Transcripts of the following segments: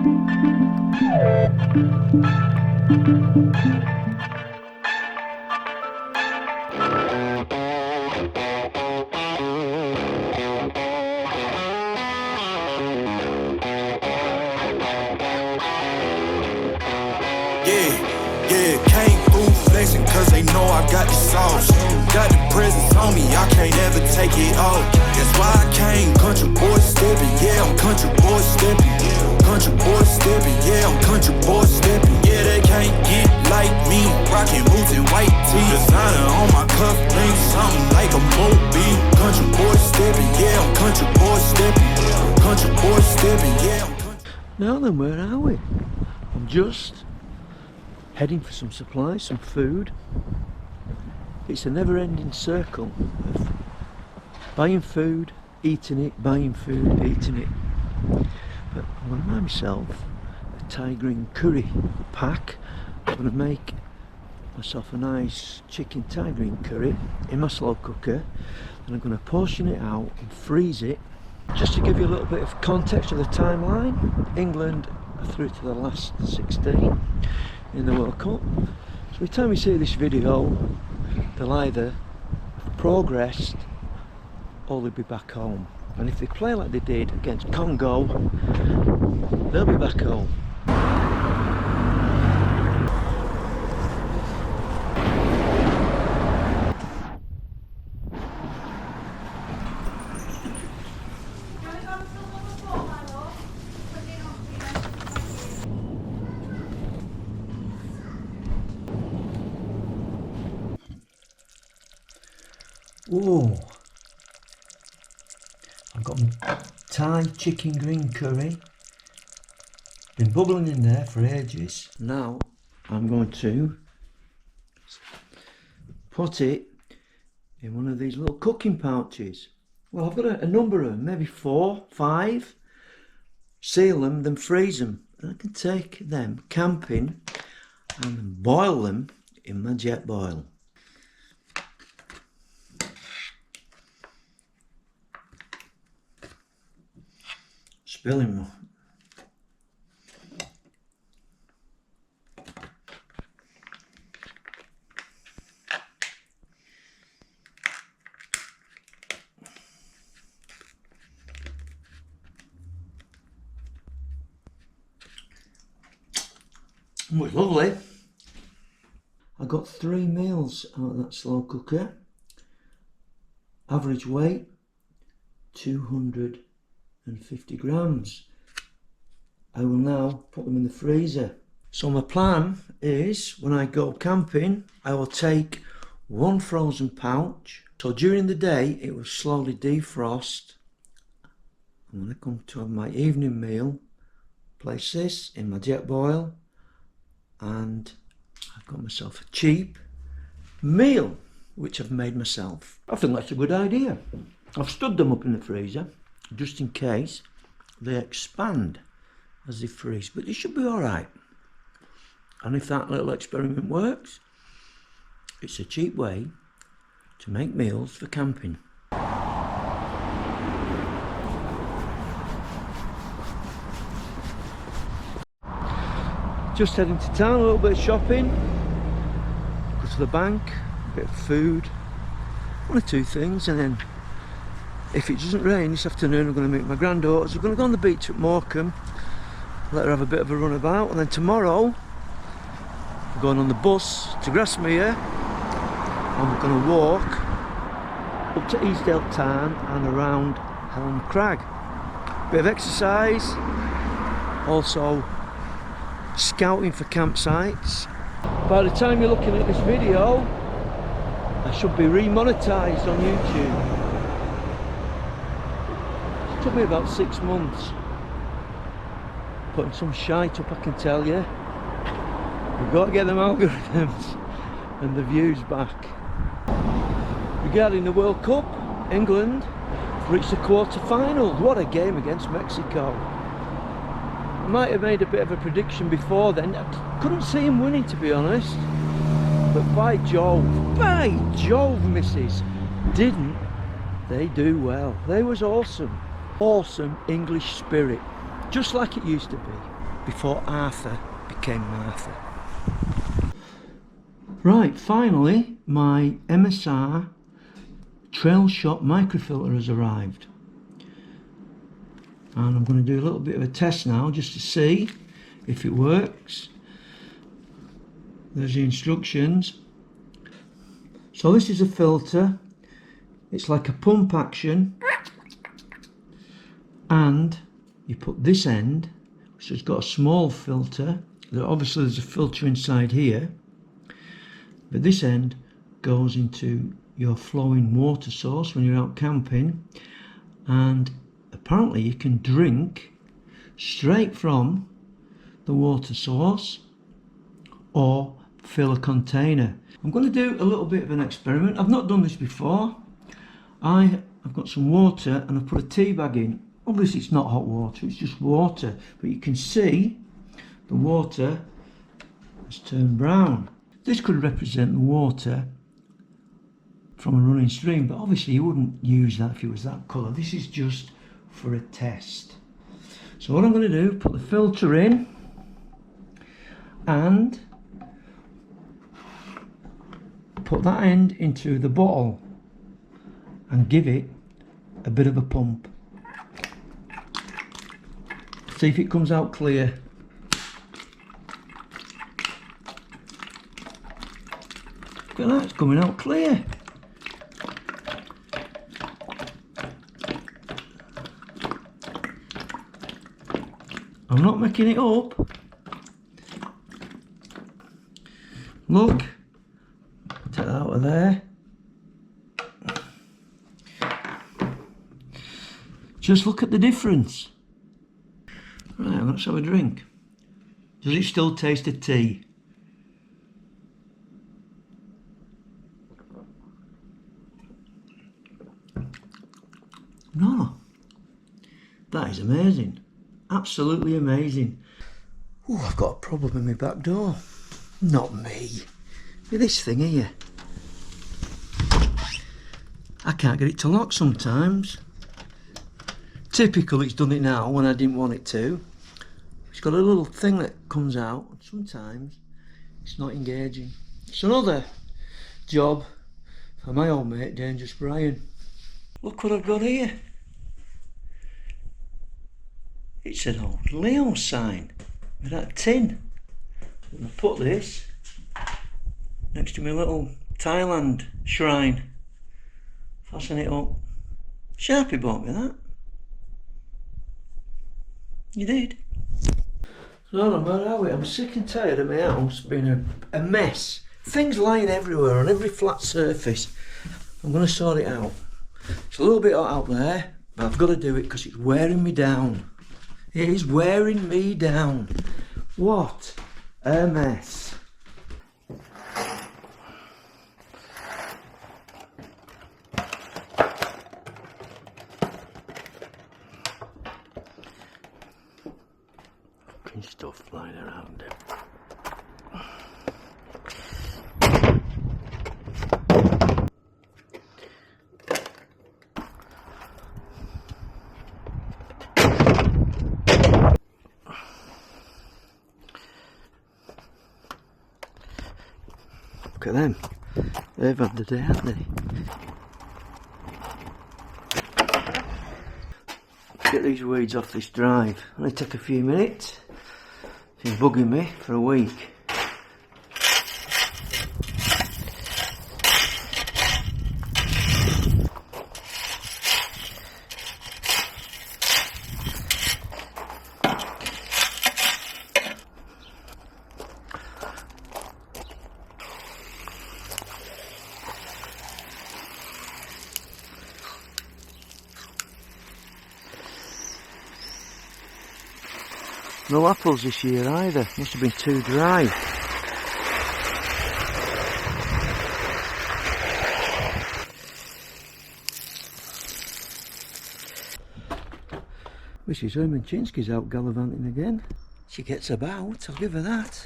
Yeah, came through flexing cause they know I got the sauce. Got the presence on me, I can't ever take it off. That's why I came country boy stepping, yeah, I'm country boy stepping. Country boy stepping, yeah, I'm country boy stepping. Yeah, they can't get like me, rocking boots and white tee. Designer on my cuff link, something like a mobile. Country boy stepping, yeah, I'm country boy stepping. Country boy stepping, yeah, I'm country. Now then, where are we? I'm just heading for some supplies, some food. It's a never-ending circle of buying food, eating it, buying food, eating it. But I'm going to buy myself a Thai green curry pack. I'm going to make myself a nice chicken Thai green curry in my slow cooker, and I'm going to portion it out and freeze it. Just to give you a little bit of context of the timeline, England are through to the last 16 in the World Cup. So by the time you see this video, they'll either have progressed or they'll be back home. And if they play like they did against Congo, they'll be back home. Whoa, I've got my Thai chicken green curry, been bubbling in there for ages. Now I'm going to put it in one of these little cooking pouches. Well, I've got a number of them, maybe 4, 5, seal them, then freeze them, and I can take them camping and boil them in my jet boil. Spilling more. Oh, it's lovely. I got 3 meals out of that slow cooker. Average weight 250 grams. I will now put them in the freezer. So my plan is, when I go camping, I will take 1 frozen pouch. So during the day it will slowly defrost. And when I come to have my evening meal, place this in my jet boil, and I've got myself a cheap meal which I've made myself. I think that's a good idea. I've stood them up in the freezer just in case they expand as they freeze, but they should be alright. And if that little experiment works, it's a cheap way to make meals for camping. Just heading to town, a little bit of shopping, go to the bank, a bit of food, 1 or 2 things, and then if it doesn't rain this afternoon, I'm going to meet my granddaughters. We're going to go on the beach at Morecambe, let her have a bit of a run about, and then tomorrow we're going on the bus to Grasmere, and we're going to walk up to Eastdale Tarn and around Helm Crag. Bit of exercise, also scouting for campsites. By the time you're looking at this video, I should be remonetised on YouTube. It took me about 6 months putting some shite up, I can tell you. We've got to get them algorithms and the views back. Regarding the World Cup, England reached the quarter-finals. What a game against Mexico. I might have made a bit of a prediction before then. I couldn't see him winning, to be honest. But by Jove, misses, didn't they do well? They was awesome. Awesome English spirit, just like it used to be. before Arthur became Martha. Right, finally my MSR TrailShot Micro Filter has arrived. And I'm going to do a little bit of a test now just to see if it works. There's the instructions. So this is a filter. It's like a pump action, and you put this end, which has got a small filter. Obviously there's a filter inside here, but this end goes into your flowing water source when you're out camping, and apparently you can drink straight from the water source or fill a container. I'm going to do a little bit of an experiment. I've not done this before. I've got some water and I've put a tea bag in. Obviously it's not hot water, it's just water, but you can see the water has turned brown. This could represent the water from a running stream, but obviously you wouldn't use that if it was that colour. This is just for a test. So what I'm going to do, put the filter in and put that end into the bottle and give it a bit of a pump. See if it comes out clear. Look at that, it's coming out clear. I'm not making it up. Look, take that out of there. Just look at the difference. Right, let's have a drink. Does it still taste of tea? No. That is amazing. Absolutely amazing. Oh, I've got a problem in my back door. Not me. With this thing here. I can't get it to lock sometimes. Typical, it's done it now when I didn't want it to. It's got a little thing that comes out. Sometimes it's not engaging. It's another job for my old mate Dangerous Brian. Look what I've got here. It's an old Leo sign with that tin. I'm going to put this next to my little Thailand shrine. Fasten it up. Sharpie bought me that. You did. So where are we? I'm sick and tired of my house being a mess. Things lying everywhere on every flat surface. I'm going to sort it out. It's a little bit hot out there, but I've got to do it because it's wearing me down. It is wearing me down. What a mess. Fucking stuff flying around it. Look at them. They've had the day, haven't they? Get these weeds off this drive. Only take a few minutes. It's been bugging me for a week. No apples this year either, must have been too dry. Mrs. Hermanchinsky's out gallivanting again. She gets about, I'll give her that.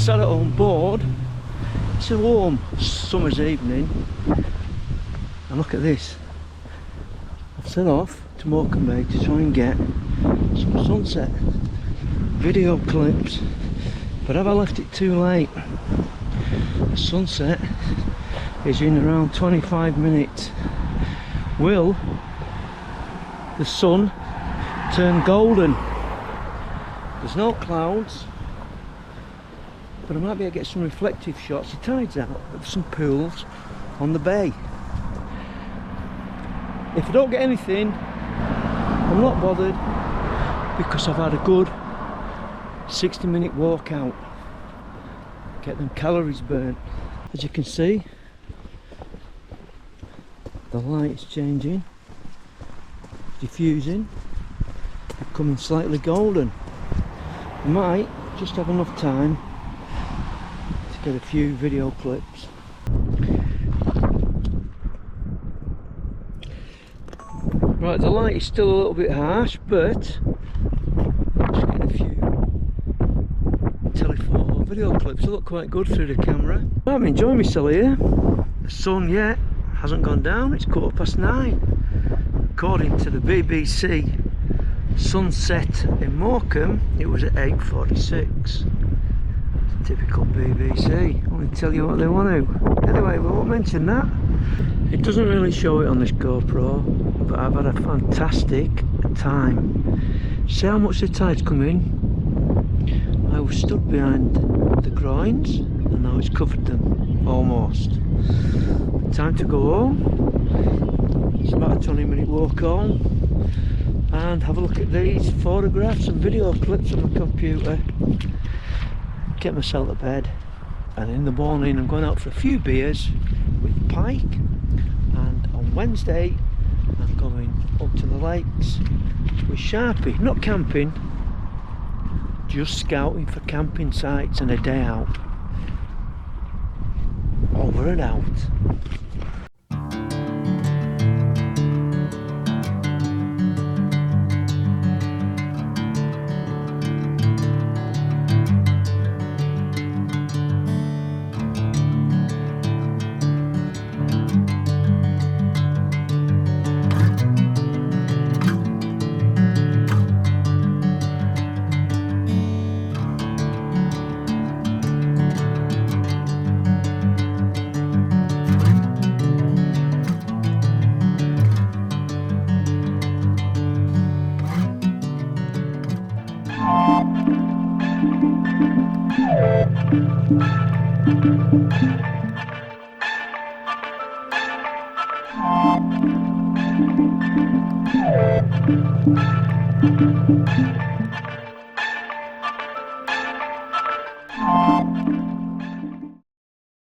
sat at home bored. It's a warm summer's evening, and look at this. I've set off to Morecambe Bay to try and get some sunset video clips, but have I left it too late? The sunset is in around 25 minutes. Will the sun turn golden? There's no clouds, but I might be able to get some reflective shots. The tide's out of some pools on the bay. If I don't get anything, I'm not bothered, because I've had a good 60-minute walk out. Get them calories burnt. As you can see, the light's changing, diffusing, becoming slightly golden. I might just have enough time to get a few video clips. Right, the light is still a little bit harsh, but I'm just getting a few telephoto video clips. They look quite good through the camera. I'm enjoying myself here. The sun yet hasn't gone down. It's 9:15. According to the BBC sunset in Morecambe, it was at 8:46. Typical BBC. I want to tell you what they want to. Anyway, we won't mention that. It doesn't really show it on this GoPro, but I've had a fantastic time. See how much the tide's come in? I was stood behind the groins and now it's covered them, almost. Time to go home. It's about a 20-minute walk home, and have a look at these photographs and video clips on my computer. Get myself to bed, and in the morning I'm going out for a few beers with Pike, and on Wednesday I'm going up to the lakes with Sharpie. Not camping, just scouting for camping sites and a day out. Over and out.